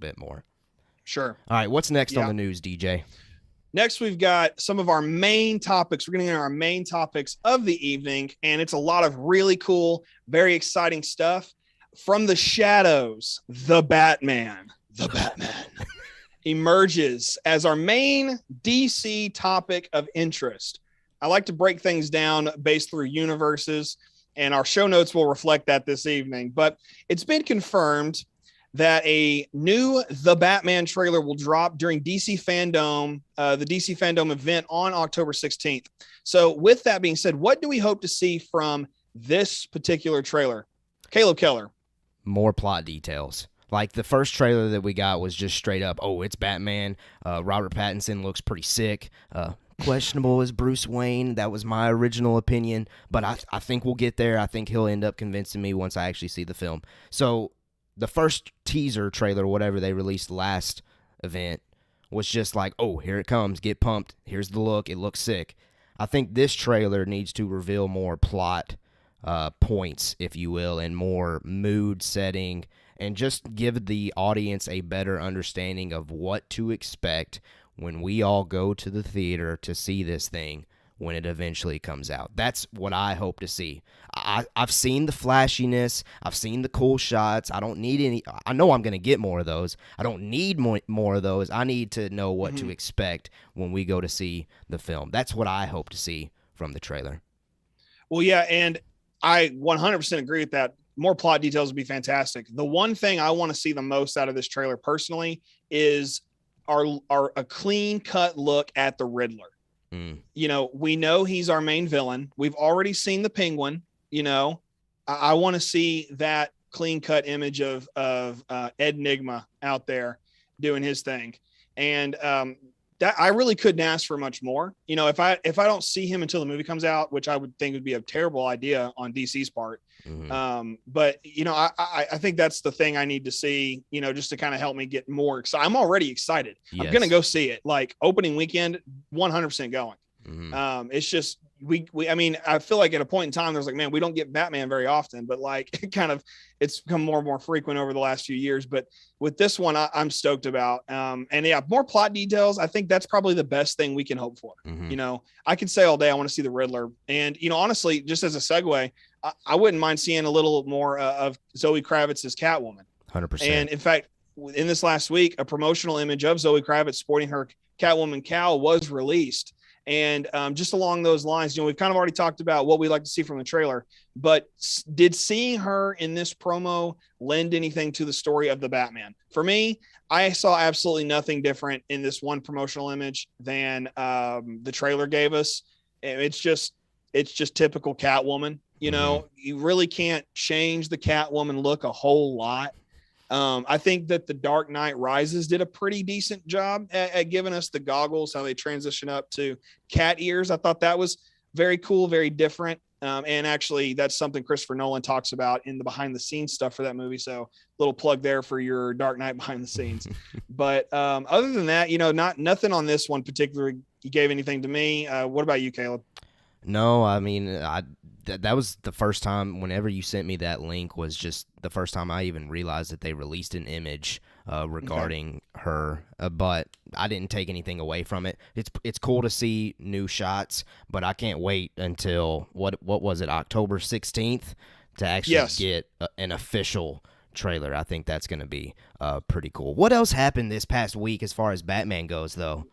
bit more. Sure. All right, what's next on the news, DJ? Next, we've got some of our main topics. We're going to get our main topics of the evening, and it's a lot of really cool, very exciting stuff. From the shadows, the Batman emerges as our main DC topic of interest. I like to break things down based through universes, and our show notes will reflect that this evening. But it's been confirmed that a new The Batman trailer will drop during DC Fandom, the DC Fandom event on October 16th. So with that being said, what do we hope to see from this particular trailer? Caleb Keller. More plot details. Like the first trailer that we got was just straight up, oh, it's Batman. Robert Pattinson looks pretty sick. Questionable as Bruce Wayne. That was my original opinion, but I think we'll get there. I think he'll end up convincing me once I actually see the film. So the first teaser trailer, whatever they released last event, was just like, oh, here it comes. Get pumped. Here's the look. It looks sick. I think this trailer needs to reveal more plot points, if you will, and more mood setting, and just give the audience a better understanding of what to expect when we all go to the theater to see this thing when it eventually comes out. That's what I hope to see. I've seen the flashiness. I've seen the cool shots. I don't need any. I know I'm going to get more of those. I don't need more of those. I need to know what to expect when we go to see the film. That's what I hope to see from the trailer. Well, yeah, and I 100% agree with that. More plot details would be fantastic. The one thing I want to see the most out of this trailer personally is a clean cut look at the Riddler. You know, we know he's our main villain. We've already seen the Penguin. You know, I want to see that clean cut image of Ed Nigma out there doing his thing. And that I really couldn't ask for much more. You know, if I don't see him until the movie comes out, which I would think would be a terrible idea on DC's part. But you know, I think that's the thing I need to see, you know, just to kind of help me get more excited. I'm already excited. Yes. I'm going to go see it like opening weekend, 100% going. It's just, I mean, I feel like at a point in time, there's like, man, we don't get Batman very often, but like it's become more and more frequent over the last few years. But with this one, I'm stoked about. And yeah, more plot details. I think that's probably the best thing we can hope for. You know, I could say all day, I want to see the Riddler. And, you know, honestly, just as a segue, I wouldn't mind seeing a little more of Zoe Kravitz's Catwoman. 100%. And in fact, in this last week, a promotional image of Zoe Kravitz sporting her Catwoman cowl was released. And just along those lines, you know, we've kind of already talked about what we like to see from the trailer, but did seeing her in this promo lend anything to the story of the Batman? For me, I saw absolutely nothing different in this one promotional image than the trailer gave us. It's just typical Catwoman. You know, you really can't change the Catwoman look a whole lot. I think that the Dark Knight Rises did a pretty decent job at giving us the goggles, how they transition up to cat ears. I thought that was very cool, very different. And actually, that's something Christopher Nolan talks about in the behind the scenes stuff for that movie. So little plug there for your Dark Knight behind the scenes. But other than that, you know, nothing on this one particularly gave anything to me. What about you, Caleb? No, I mean, that was the first time, whenever you sent me that link, was just the first time I even realized that they released an image regarding her, but I didn't take anything away from it. It's cool to see new shots, but I can't wait until, what was it, October 16th, to actually get an official trailer. I think that's going to be pretty cool. What else happened this past week as far as Batman goes, though?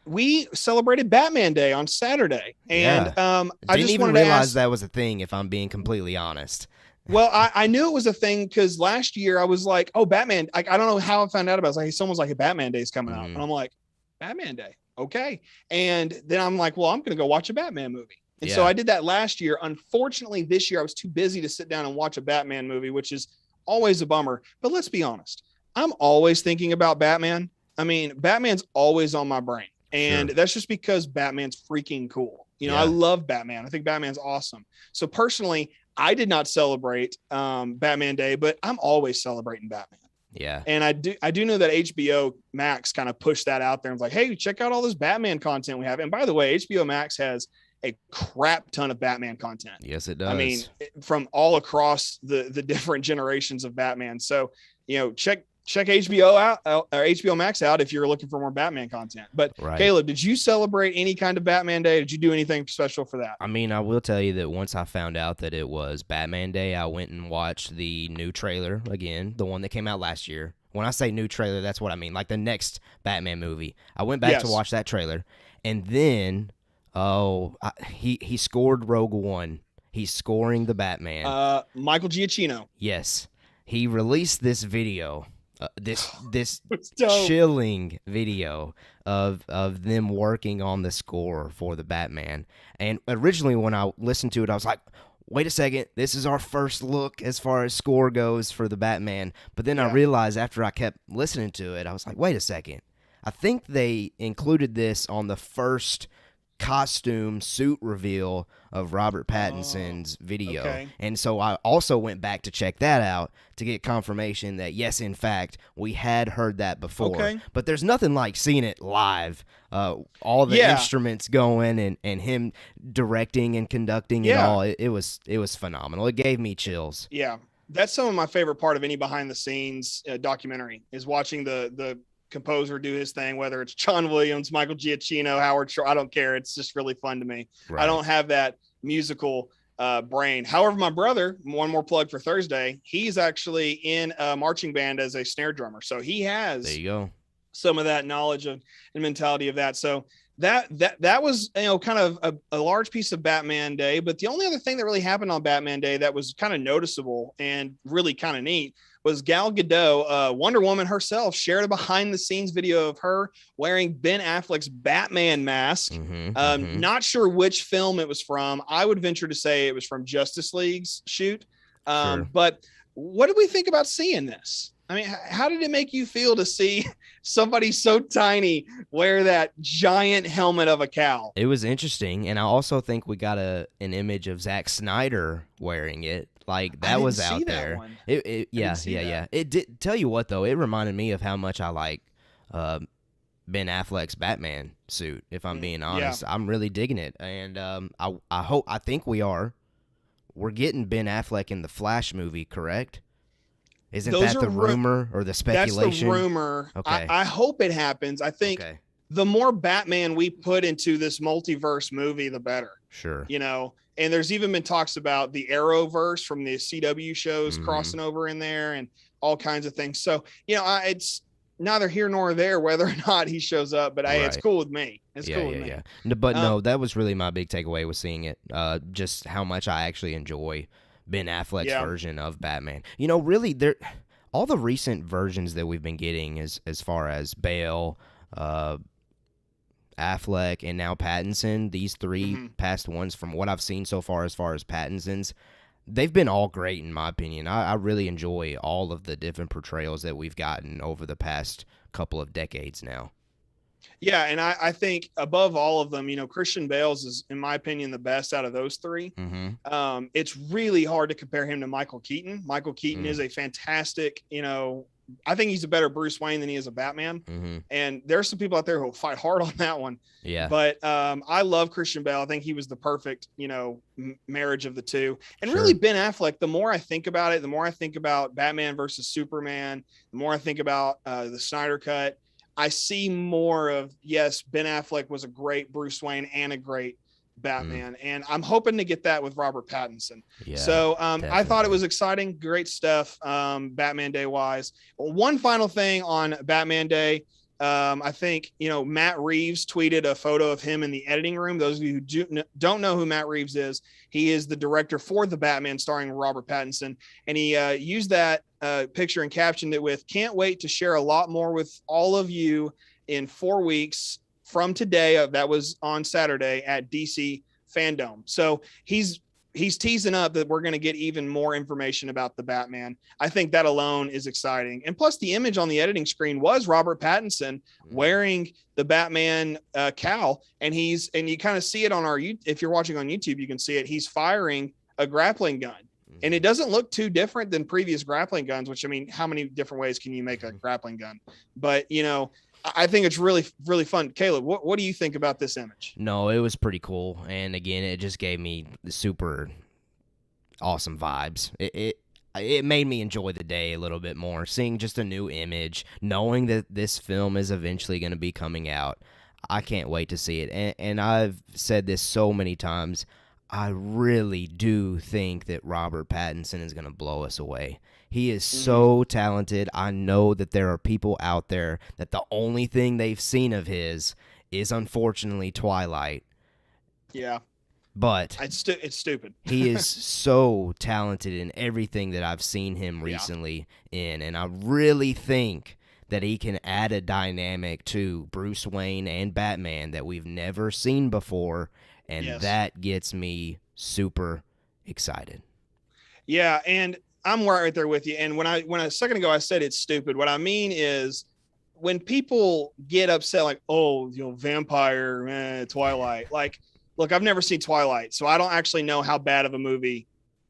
We celebrated Batman Day on Saturday, and I didn't even realize that was a thing, if I'm being completely honest. Well, I knew it was a thing because last year I was like, oh, Batman. I don't know how I found out about it. I was like, someone's like, a Batman Day is coming out. And I'm like, Batman Day. Okay. And then I'm like, well, I'm going to go watch a Batman movie. And so I did that last year. Unfortunately, this year I was too busy to sit down and watch a Batman movie, which is always a bummer. But let's be honest. I'm always thinking about Batman. I mean, Batman's always on my brain. And that's just because Batman's freaking cool. You know, I love Batman. I think Batman's awesome. So personally, I did not celebrate Batman Day, but I'm always celebrating Batman. Yeah. And I do know that HBO Max kind of pushed that out there and was like, hey, check out all this Batman content we have. And by the way, HBO Max has a crap ton of Batman content. Yes, it does. I mean, from all across the different generations of Batman. So, you know, check check HBO out or HBO Max out if you're looking for more Batman content. But Right. Caleb, did you celebrate any kind of Batman Day? Did you do anything special for that? I mean, I will tell you that once I found out that it was Batman Day, I went and watched the new trailer again, the one that came out last year. When I say new trailer, that's what I mean, like the next Batman movie. I went back to watch that trailer, and then, he scored Rogue One. He's scoring the Batman. Michael Giacchino. Yes, he released this video. This dope. chilling video of them working on the score for the Batman. And originally when I listened to it, I was like, wait a second, this is our first look as far as score goes for the Batman. But then I realized after I kept listening to it, I was like, wait a second. I think they included this on the first costume suit reveal of Robert Pattinson's video. Okay. And so I also went back to check that out to get confirmation that, yes, in fact, we had heard that before. Okay. But there's nothing like seeing it live. All the instruments going and him directing and conducting it all. It was phenomenal. It gave me chills. Yeah. That's some of my favorite part of any behind the scenes documentary is watching the composer do his thing, whether it's John Williams, Michael Giacchino, Howard Shore, I don't care. It's just really fun to me. Right. I don't have that musical brain. However, my brother, one more plug for Thursday, he's actually in a marching band as a snare drummer. So he has there you go. Some of that knowledge and mentality of that. So that was, kind of a large piece of Batman Day. But the only other thing that really happened on Batman Day that was kind of noticeable and really kind of neat was Gal Gadot, Wonder Woman herself, shared a behind-the-scenes video of her wearing Ben Affleck's Batman mask. Not sure which film it was from. I would venture to say it was from Justice League's shoot. Sure. But what did we think about seeing this? I mean, how did it make you feel to see somebody so tiny wear that giant helmet of a cow? It was interesting, and I also think we got an image of Zack Snyder wearing it. Like that was out there. Yeah. It did. Tell you what though, it reminded me of how much I like Ben Affleck's Batman suit. If I'm being honest, I'm really digging it, and I think we're getting Ben Affleck in the Flash movie, correct? Isn't that the rumor or the speculation? That's the rumor. Okay. I hope it happens. I think the more Batman we put into this multiverse movie, the better. Sure. And there's even been talks about the Arrowverse from the CW shows crossing over in there and all kinds of things. So, it's neither here nor there whether or not he shows up, but it's cool with me. It's cool with me. Yeah. But no, that was really my big takeaway was seeing it. Just how much I actually enjoy Ben Affleck's version of Batman. Really, all the recent versions that we've been getting as far as Bale, Affleck, and now Pattinson, these three past ones from what I've seen so far as Pattinson's, they've been all great in my opinion. I really enjoy all of the different portrayals that we've gotten over the past couple of decades now. Yeah, and I think above all of them, Christian Bale's is, in my opinion, the best out of those three. It's really hard to compare him to Michael Keaton. Michael Keaton is a fantastic, I think he's a better Bruce Wayne than he is a Batman. And there's some people out there who will fight hard on that one. Yeah. But I love Christian Bale. I think he was the perfect, marriage of the two. And really Ben Affleck, the more I think about it, the more I think about Batman versus Superman, the more I think about the Snyder Cut, I see more of, yes, Ben Affleck was a great Bruce Wayne and a great Batman. And I'm hoping to get that with Robert Pattinson. Yeah, so I thought it was exciting. Great stuff. Batman Day wise. One final thing on Batman Day. I think, Matt Reeves tweeted a photo of him in the editing room. Those of you who don't know who Matt Reeves is, he is the director for The Batman starring Robert Pattinson. And he used that picture and captioned it with, "Can't wait to share a lot more with all of you in 4 weeks from today." That was on Saturday at DC Fandom. So he's teasing up that we're going to get even more information about the Batman. I think that alone is exciting. And plus the image on the editing screen was Robert Pattinson wearing the Batman cowl. And you kind of see it on if you're watching on YouTube, you can see it. He's firing a grappling gun. And it doesn't look too different than previous grappling guns, which, I mean, how many different ways can you make a grappling gun? But, I think it's really, really fun. Caleb, what do you think about this image? No, it was pretty cool. And again, it just gave me super awesome vibes. it made me enjoy the day a little bit more, seeing just a new image, knowing that this film is eventually going to be coming out. I can't wait to see it. And I've said this so many times. I really do think that Robert Pattinson is going to blow us away. He is so talented. I know that there are people out there that the only thing they've seen of his is unfortunately Twilight. Yeah. But it's stupid. he is so talented in everything that I've seen him recently in, and I really think that he can add a dynamic to Bruce Wayne and Batman that we've never seen before, and that gets me super excited. Yeah, and I'm right there with you. And when a second ago I said it's stupid, what I mean is when people get upset, like, oh, vampire, Twilight, like. Look, I've never seen Twilight, so I don't actually know how bad of a movie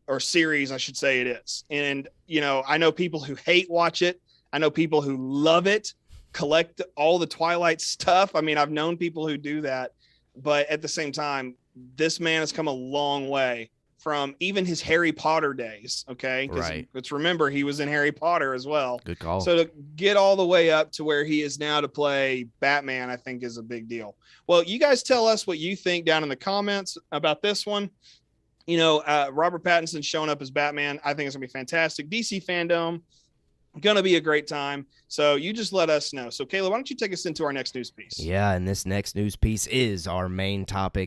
or series, I should say, it is. And, I know people who watch it. I know people who love it, collect all the Twilight stuff. I mean, I've known people who do that. But at the same time, this man has come a long way from even his Harry Potter days, okay? Right. Let's remember, he was in Harry Potter as well. Good call. So to get all the way up to where he is now to play Batman, I think is a big deal. Well, you guys tell us what you think down in the comments about this one. Robert Pattinson showing up as Batman, I think it's going to be fantastic. DC fandom, going to be a great time. So you just let us know. So, Kayla, why don't you take us into our next news piece? Yeah, and this next news piece is our main topic.